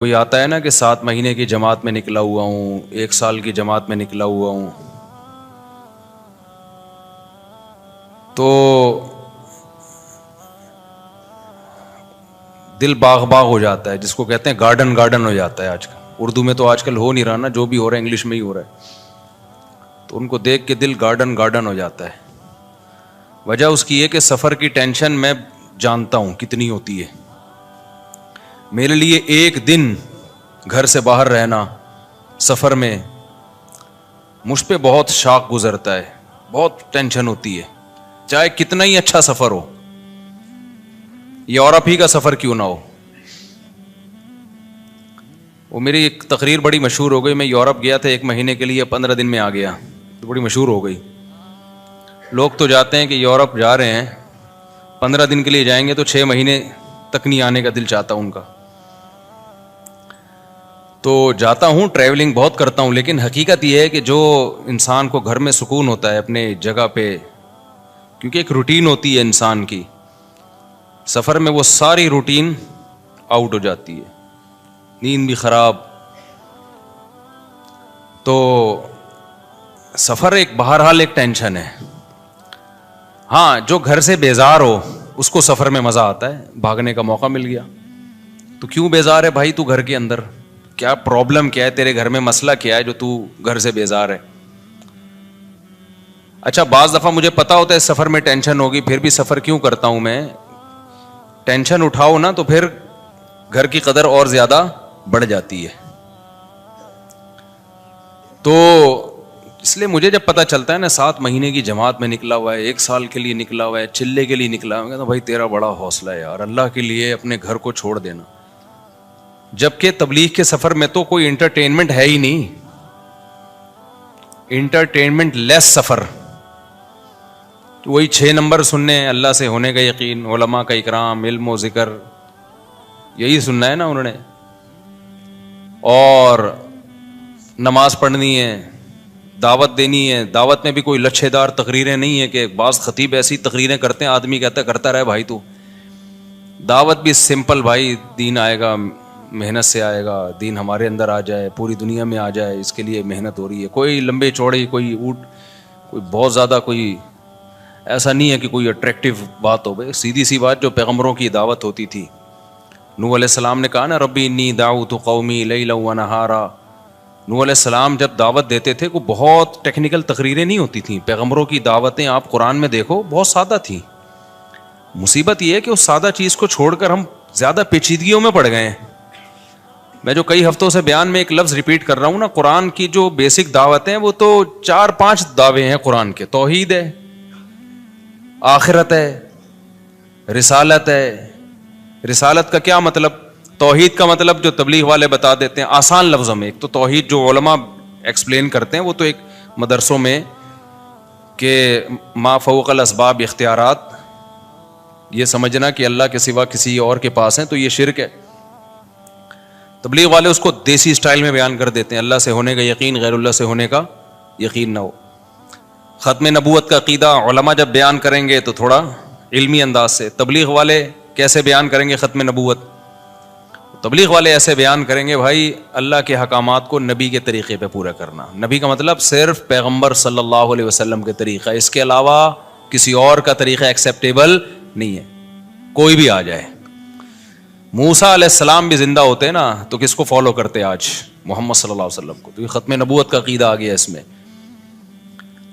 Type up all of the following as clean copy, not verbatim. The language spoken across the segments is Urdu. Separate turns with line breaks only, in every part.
کوئی آتا ہے نا کہ 7 مہینے کی جماعت میں نکلا ہوا ہوں، 1 سال کی جماعت میں نکلا ہوا ہوں، تو دل باغ باغ ہو جاتا ہے، جس کو کہتے ہیں گارڈن گارڈن ہو جاتا ہے۔ آج کل اردو میں تو آج کل ہو نہیں رہا نا، جو بھی ہو رہا ہے انگلش میں ہی ہو رہا ہے، تو ان کو دیکھ کے دل گارڈن گارڈن ہو جاتا ہے۔ وجہ اس کی یہ کہ سفر کی ٹینشن میں جانتا ہوں کتنی ہوتی ہے۔ میرے لیے ایک دن گھر سے باہر رہنا سفر میں مجھ پہ بہت شاق گزرتا ہے، بہت ٹینشن ہوتی ہے، چاہے کتنا ہی اچھا سفر ہو، یورپ ہی کا سفر کیوں نہ ہو۔ وہ میری ایک تقریر بڑی مشہور ہو گئی، میں یورپ گیا تھا 1 مہینے کے لیے، 15 دن میں آ گیا، تو بڑی مشہور ہو گئی۔ لوگ تو جاتے ہیں کہ یورپ جا رہے ہیں 15 دن کے لیے جائیں گے تو 6 مہینے تک نہیں آنے کا دل چاہتا ان کا۔ تو جاتا ہوں، ٹریولنگ بہت کرتا ہوں، لیکن حقیقت یہ ہے کہ جو انسان کو گھر میں سکون ہوتا ہے اپنے جگہ پہ، کیونکہ ایک روٹین ہوتی ہے انسان کی، سفر میں وہ ساری روٹین آؤٹ ہو جاتی ہے، نیند بھی خراب۔ تو سفر ایک بہرحال ایک ٹینشن ہے۔ ہاں، جو گھر سے بیزار ہو اس کو سفر میں مزہ آتا ہے، بھاگنے کا موقع مل گیا۔ تو کیوں بیزار ہے بھائی تو گھر کے اندر؟ کیا پرابلم کیا ہے تیرے گھر میں، مسئلہ کیا ہے جو تو گھر سے بیزار ہے؟ اچھا، بعض دفعہ مجھے پتا ہوتا ہے سفر میں ٹینشن ہوگی، پھر بھی سفر کیوں کرتا ہوں میں؟ ٹینشن اٹھاؤ نا تو پھر گھر کی قدر اور زیادہ بڑھ جاتی ہے۔ تو اس لیے مجھے جب پتا چلتا ہے نا 7 مہینے کی جماعت میں نکلا ہوا ہے، 1 سال کے لیے نکلا ہوا ہے، چلے کے لیے نکلا ہوا ہے، کہتا بھائی تیرا بڑا حوصلہ ہے یار، اللہ کے لیے اپنے گھر کو چھوڑ دینا۔ جبکہ تبلیغ کے سفر میں تو کوئی انٹرٹینمنٹ ہے ہی نہیں، انٹرٹینمنٹ لیس سفر، وہی 6 نمبر سننے، اللہ سے ہونے کا یقین، علماء کا اکرام، علم و ذکر، یہی سننا ہے نا انہوں نے، اور نماز پڑھنی ہے، دعوت دینی ہے۔ دعوت میں بھی کوئی لچھے دار تقریریں نہیں ہے کہ بعض خطیب ایسی تقریریں کرتے ہیں آدمی کہتا ہے کرتا رہے بھائی تو۔ دعوت بھی سمپل، بھائی دین آئے گا، محنت سے آئے گا، دین ہمارے اندر آ جائے، پوری دنیا میں آ جائے، اس کے لیے محنت ہو رہی ہے۔ کوئی لمبے چوڑے، کوئی بہت زیادہ کوئی ایسا نہیں ہے کہ کوئی اٹریکٹیو بات ہو، بھائی سیدھی سی بات جو پیغمبروں کی دعوت ہوتی تھی۔ نوح علیہ السلام نے کہا نا ربی انی دعوت قومی لیلا و نہارا۔ نوح علیہ السلام جب دعوت دیتے تھے وہ بہت ٹیکنیکل تقریریں نہیں ہوتی تھیں، پیغمبروں کی دعوتیں آپ قرآن میں دیکھو بہت سادہ تھیں۔ مصیبت یہ ہے کہ اس سادہ چیز کو چھوڑ کر ہم زیادہ پیچیدگیوں میں پڑ گئے ہیں۔ میں جو کئی ہفتوں سے بیان میں ایک لفظ ریپیٹ کر رہا ہوں نا، قرآن کی جو بیسک دعوتیں وہ تو 4-5 دعوے ہیں قرآن کے، توحید ہے، آخرت ہے، رسالت ہے۔ رسالت کا کیا مطلب؟ توحید کا مطلب جو تبلیغ والے بتا دیتے ہیں آسان لفظوں میں، ایک تو توحید جو علماء ایکسپلین کرتے ہیں وہ تو ایک مدرسوں میں کہ ما فوق الاسباب اختیارات، یہ سمجھنا کہ اللہ کے سوا کسی اور کے پاس ہیں تو یہ شرک ہے۔ تبلیغ والے اس کو دیسی سٹائل میں بیان کر دیتے ہیں، اللہ سے ہونے کا یقین، غیر اللہ سے ہونے کا یقین نہ ہو۔ ختم نبوت کا عقیدہ علماء جب بیان کریں گے تو تھوڑا علمی انداز سے، تبلیغ والے کیسے بیان کریں گے ختم نبوت؟ تبلیغ والے ایسے بیان کریں گے بھائی اللہ کے حکامات کو نبی کے طریقے پہ پورا کرنا۔ نبی کا مطلب صرف پیغمبر صلی اللہ علیہ وسلم کے طریقہ، اس کے علاوہ کسی اور کا طریقہ ایکسیپٹیبل نہیں ہے، کوئی بھی آ جائے۔ موسیٰ علیہ السلام بھی زندہ ہوتے نا تو کس کو فالو کرتے آج؟ محمد صلی اللہ علیہ وسلم کو۔ تو یہ ختم نبوت کا عقیدہ آ گیا اس میں۔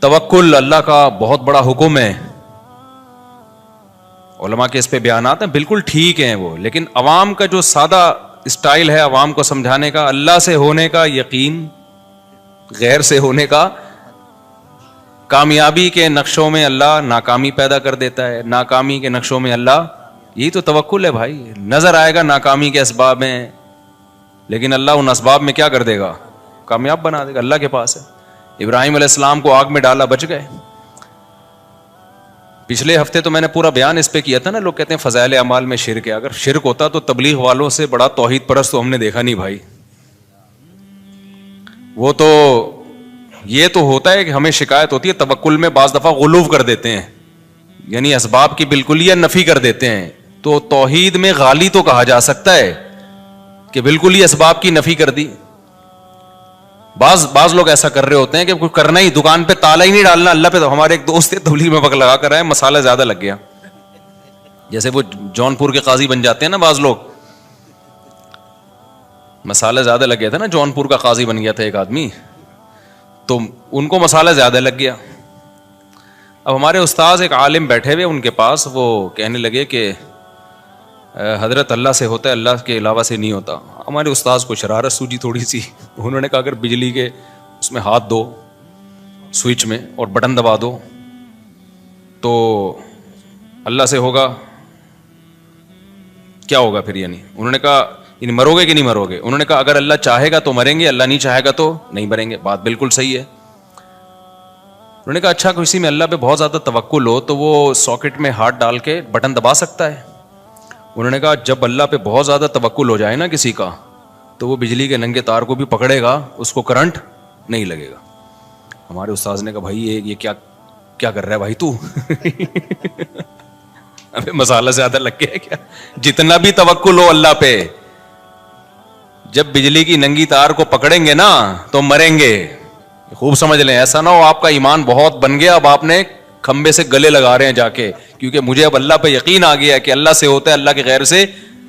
توکل اللہ کا بہت بڑا حکم ہے، علماء کے اس پہ بیانات ہیں، بالکل ٹھیک ہیں وہ، لیکن عوام کا جو سادہ اسٹائل ہے عوام کو سمجھانے کا، اللہ سے ہونے کا یقین، غیر سے ہونے کا، کامیابی کے نقشوں میں اللہ ناکامی پیدا کر دیتا ہے، ناکامی کے نقشوں میں اللہ، یہی تو توکل ہے بھائی۔ نظر آئے گا ناکامی کے اسباب ہیں، لیکن اللہ ان اسباب میں کیا کر دے گا؟ کامیاب بنا دے گا، اللہ کے پاس ہے۔ ابراہیم علیہ السلام کو آگ میں ڈالا، بچ گئے۔ پچھلے ہفتے تو میں نے پورا بیان اس پہ کیا تھا نا، لوگ کہتے ہیں فضائل اعمال میں شرک ہے، اگر شرک ہوتا تو تبلیغ والوں سے بڑا توحید پرست تو ہم نے دیکھا نہیں بھائی۔ وہ تو یہ تو ہوتا ہے کہ ہمیں شکایت ہوتی ہے توکل میں بعض دفعہ غلو کر دیتے ہیں، یعنی اسباب کی بالکلیہ نفی کر دیتے ہیں۔ تو توحید میں غالی تو کہا جا سکتا ہے کہ بالکل ہی اسباب کی نفی کر دی. بعض لوگ ایسا کر رہے ہوتے ہیں کہ کچھ کرنا ہی, دکان پہ تالا ہی نہیں ڈالنا اللہ پہ. تو ہمارے ایک دوست تھے تبلیغ میں وقت لگا کر آئے, مسالہ زیادہ لگ گیا. جیسے وہ جونپور کے قاضی بن جاتے ہیں نا بعض لوگ, مسالہ زیادہ لگ گیا تھا نا, جونپور کا قاضی بن گیا تھا ایک آدمی, تو ان کو مسالہ زیادہ لگ گیا. اب ہمارے استاذ ایک عالم بیٹھے ہوئے ان کے پاس, وہ کہنے لگے کہ حضرت اللہ سے ہوتا ہے, اللہ کے علاوہ سے نہیں ہوتا. ہمارے استاذ کو شرارت سوجی تھوڑی سی, انہوں نے کہا اگر بجلی کے اس میں ہاتھ دو سوئچ میں اور بٹن دبا دو تو اللہ سے ہوگا, کیا ہوگا پھر؟ یعنی انہوں نے کہا یعنی مرو گے کہ نہیں مرو گے؟ انہوں نے کہا اگر اللہ چاہے گا تو مریں گے, اللہ نہیں چاہے گا تو نہیں مریں گے. بات بالکل صحیح ہے. انہوں نے کہا اچھا کسی میں اللہ پہ بہت زیادہ توکل ہو تو وہ ساکٹ میں ہاتھ ڈال کے بٹن دبا سکتا ہے؟ انہوں نے کہا جب اللہ پہ بہت زیادہ توکل ہو جائے نا کسی کا, تو وہ بجلی کے ننگے تار کو بھی پکڑے گا, اس کو کرنٹ نہیں لگے گا. ہمارے استاذ نے کہا بھائی یہ کیا کر رہا ہے بھائی تو ابھی مسالہ زیادہ لگ گیا ہے کیا؟ جتنا بھی توکل ہو اللہ پہ, جب بجلی کی ننگی تار کو پکڑیں گے نا تو مریں گے. خوب سمجھ لیں, ایسا نہ ہو آپ کا ایمان بہت بن گیا, اب آپ نے کھمبے سے گلے لگا رہے ہیں جا کے, کیونکہ مجھے اب اللہ پہ یقین آ گیا کہ اللہ سے ہوتا ہے, اللہ کے غیر سے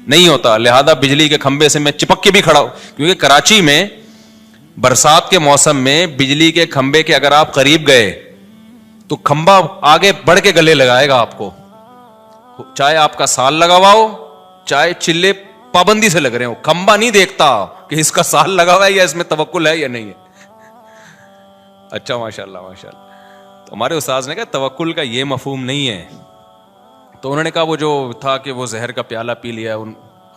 نہیں ہوتا, لہذا بجلی کے کھمبے سے میں چپک کے بھی کھڑا ہوں. کیونکہ کراچی میں برسات کے موسم میں بجلی کے کھمبے کے اگر آپ قریب گئے تو کھمبا آگے بڑھ کے گلے لگائے گا آپ کو, چاہے آپ کا سال لگا ہوا ہو چاہے چلے پابندی سے لگ رہے ہو. کھمبا نہیں دیکھتا کہ اس کا سال لگا ہوا ہے یا اس میں توکل ہے یا نہیں ہے. اچھا ماشاء اللہ ماشاء اللہ. تو ہمارے استاذ نے کہا توکل کا یہ مفہوم نہیں ہے. تو انہوں نے کہا وہ جو تھا کہ وہ زہر کا پیالہ پی لیا,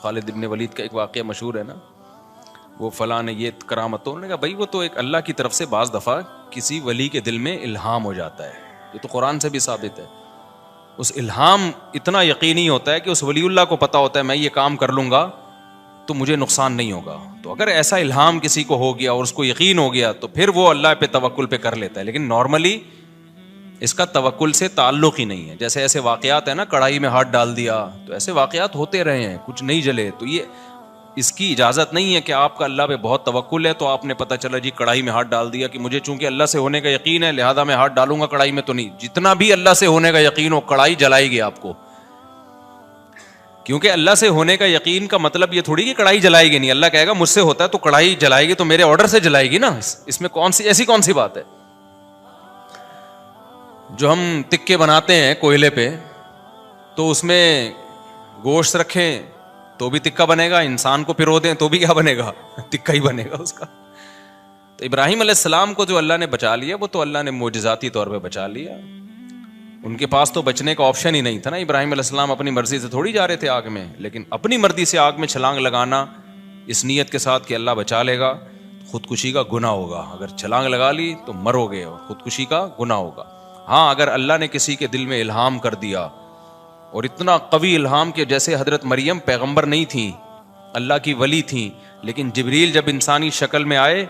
خالد ابن ولید کا ایک واقعہ مشہور ہے نا, وہ فلاں نے یہ کرامت. تو انہوں نے کہا بھائی وہ تو ایک اللہ کی طرف سے بعض دفعہ کسی ولی کے دل میں الہام ہو جاتا ہے, یہ تو قرآن سے بھی ثابت ہے. اس الہام اتنا یقینی ہوتا ہے کہ اس ولی اللہ کو پتا ہوتا ہے میں یہ کام کر لوں گا تو مجھے نقصان نہیں ہوگا. تو اگر ایسا الہام کسی کو ہو گیا اور اس کو یقین ہو گیا تو پھر وہ اللہ پہ توکل پہ کر لیتا ہے. لیکن نارملی اس کا توکل سے تعلق ہی نہیں ہے. جیسے ایسے واقعات ہیں نا, کڑھائی میں ہاتھ ڈال دیا, تو ایسے واقعات ہوتے رہے ہیں, کچھ نہیں جلے. تو یہ اس کی اجازت نہیں ہے کہ آپ کا اللہ پہ بہت توکل ہے تو آپ نے پتہ چلا جی کڑھائی میں ہاتھ ڈال دیا کہ مجھے چونکہ اللہ سے ہونے کا یقین ہے لہذا میں ہاتھ ڈالوں گا کڑھائی میں. تو نہیں, جتنا بھی اللہ سے ہونے کا یقین ہو کڑھائی جلائے گی آپ کو. کیونکہ اللہ سے ہونے کا یقین کا مطلب یہ تھوڑی کہ کڑھائی جلائے گی نہیں. اللہ کہے گا مجھ سے ہوتا ہے تو کڑھائی جلائے گی, تو میرے آرڈر سے جلائے گی نا. اس میں کون سی بات ہے؟ جو ہم تکے بناتے ہیں کوئلے پہ, تو اس میں گوشت رکھیں تو بھی تکا بنے گا, انسان کو پرو دیں تو بھی کیا بنے گا؟ تکا ہی بنے گا اس کا. تو ابراہیم علیہ السلام کو جو اللہ نے بچا لیا وہ تو اللہ نے معجزاتی طور پہ بچا لیا. ان کے پاس تو بچنے کا آپشن ہی نہیں تھا نا. ابراہیم علیہ السلام اپنی مرضی سے تھوڑی جا رہے تھے آگ میں, لیکن اپنی مرضی سے آگ میں چھلانگ لگانا اس نیت کے ساتھ کہ اللہ بچا لے گا, خودکشی کا گناہ ہوگا. اگر چھلانگ لگا لی تو مرو گے, خودکشی کا گناہ ہوگا. ہاں اگر اللہ نے کسی کے دل میں الہام کر دیا, اور اتنا قوی الہام کہ جیسے حضرت مریم پیغمبر نہیں تھیں, اللہ کی ولی تھیں, لیکن جبریل جب انسانی شکل میں آئے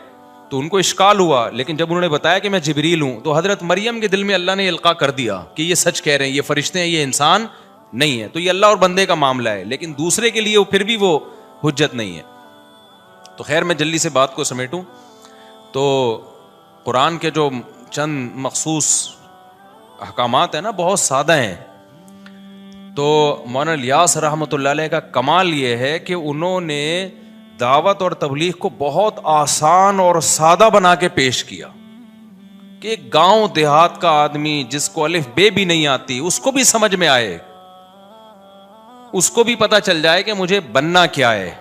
تو ان کو اشکال ہوا, لیکن جب انہوں نے بتایا کہ میں جبریل ہوں تو حضرت مریم کے دل میں اللہ نے القاء کر دیا کہ یہ سچ کہہ رہے ہیں, یہ فرشتے ہیں, یہ انسان نہیں ہے. تو یہ اللہ اور بندے کا معاملہ ہے, لیکن دوسرے کے لیے پھر بھی وہ حجت نہیں ہے. تو خیر میں جلدی سے بات کو سمیٹوں تو قرآن کے جو چند مخصوص احکامات ہیں نا بہت سادہ ہیں. تو مولانا الیاس رحمۃ اللہ علیہ کا کمال یہ ہے کہ انہوں نے دعوت اور تبلیغ کو بہت آسان اور سادہ بنا کے پیش کیا کہ ایک گاؤں دیہات کا آدمی جس کو الف بے بھی نہیں آتی اس کو بھی سمجھ میں آئے, اس کو بھی پتا چل جائے کہ مجھے بننا کیا ہے.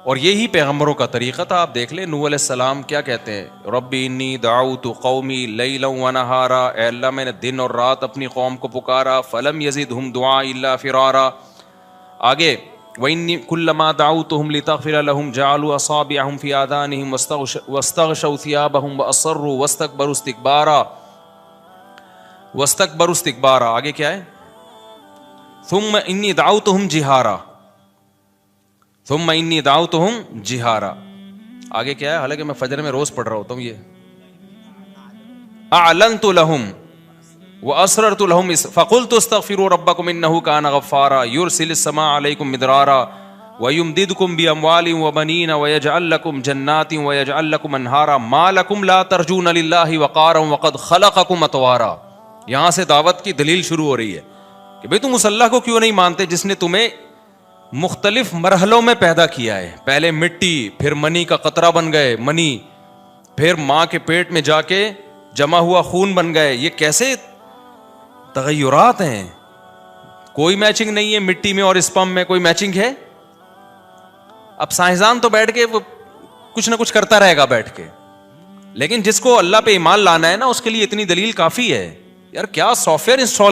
اور یہی پیغمبروں کا طریقہ تھا. آپ دیکھ لیں نوح علیہ السلام کیا کہتے ہیں, ربی انی دعوت قومی لیلا ونہارا, اے اللہ میں نے دن اور رات اپنی قوم کو پکارا, فلم یزدہم دعائی الا فرارا. آگے وَإِنِّي كُلَّمَا دَعَوْتُهُمْ لِتَغْفِرَ لَهُمْ جَعَلُوا أَصَابِعَهُمْ فِي آذَانِهِمْ وَاسْتَغْشَوْا ثِيَابَهُمْ وَأَصَرُّوا وَاسْتَكْبَرُوا اسْتِكْبَارًا. آگے کیا ہے, ثُمَّ إِنِّي دَعَوْتُهُمْ جِهَارًا, ثم انی دعوتہم جہارا. آگے کیا ہے, حالانکہ میں فجر میں روز پڑھ رہا ہوتا ہوں یہ, اعلنت لہم واسررت لہم فقلت استغفروا ربکم انہ کان غفارا یرسل السماء علیکم مدرارا وَيُمْدِدْكُمْ بِأَمْوَالٍ وَبَنِينَ وَيَجْعَلْ لَكُمْ جَنَّاتٍ وَيَجْعَلْ لَكُمْ أَنْهَارًا مَا لَكُمْ لَا تَرْجُونَ لِلَّهِ وَقَارًا وَقَدْ خَلَقَكُمْ أَطْوَارًا. یہاں سے دعوت کی دلیل شروع ہو رہی ہے کہ بھئی تم اس اللہ کو کیوں نہیں مانتے جس نے تمہیں مختلف مرحلوں میں پیدا کیا ہے. پہلے مٹی، پھر منی کا قطرہ بن گئے منی، پھر ماں کے پیٹ میں جا کے جمع ہوا خون بن گئے. یہ کیسے تغیرات ہیں؟ کوئی میچنگ نہیں ہے مٹی میں اور اسپم میں، کوئی میچنگ ہے؟ اب سائنسدان تو بیٹھ کے وہ کچھ نہ کچھ کرتا رہے گا بیٹھ کے، لیکن جس کو اللہ پہ ایمان لانا ہے نا اس کے لیے اتنی دلیل کافی ہے. یار کیا سافٹ ویئر انسٹال